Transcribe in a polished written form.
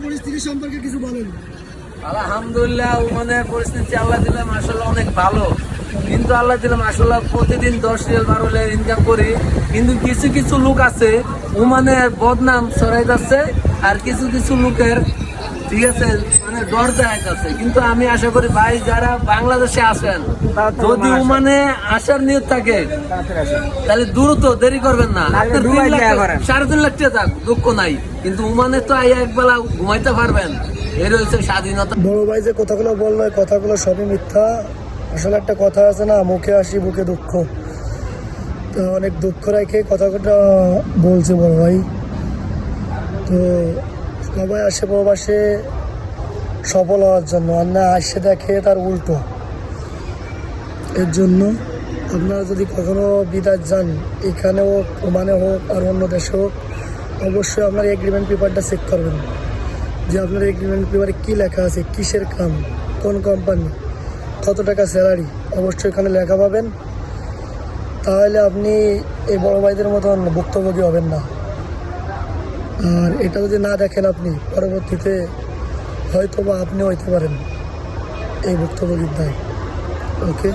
পরিস্থিতি সম্পর্কে কিছু বলেন। আলহামদুলিল্লাহ, ওমানের পরিস্থিতি আল্লাহ দিলে মাশাআল্লাহ অনেক ভালো, কিন্তু আল্লাহ দিলে মাশাআল্লাহ প্রতিদিন 10 রিয়াল 12 রিয়াল ইনকাম করি। কিন্তু কিছু কিছু লোক আছে ওমানের বদনাম ছড়াই যাচ্ছে, আর কিছু কিছু লোকের ঠিক আছে মানে ডর দেখাইতেছে। কিন্তু আমি আশা করি ভাই যারা বাংলাদেশে আসেন, যদি ওমানে আসার নিয়ত থাকে তাহলে দ্রুত দেরি করবেন না। আপনার 3.5 লাখ টাকা থাক, দুঃখ নাই, কিন্তু ওমানে তো একবেলা ঘুমাইতে পারবেন। এর হচ্ছে স্বাধীনতা। বড় ভাই যে কথাগুলো বললো, কথাগুলো সবই মিথ্যা। আসলে একটা কথা আছে না, মুখে হাসি বুকে দুঃখ। তো অনেক দুঃখ রেখে কথাটা বলছে বড় ভাই। তো সবাই আসে প্রবাসে সফল হওয়ার জন্য, আর না আসে দেখে তার উল্টো। এর জন্য আপনারা যদি কখনো বিদেশ যান, এখানে হোক ওমানে হোক আর অন্য দেশে হোক, অবশ্যই আপনার এগ্রিমেন্ট পেপারটা চেক করবেন যে আপনার এগ্রিমেন্ট পেপারে কী লেখা আছে, কিসের কাম, কোন কোম্পানি, কত টাকা স্যালারি, অবশ্যই এখানে লেখা পাবেন। তাহলে আপনি এই বড় ভাইদের মতন ভুক্তভোগী হবেন না। আর এটা যদি না দেখেন, আপনি পরবর্তীতে হয়তো বা আপনিও হইতে পারেন এই ভুক্তভোগীর দায়। ওকে।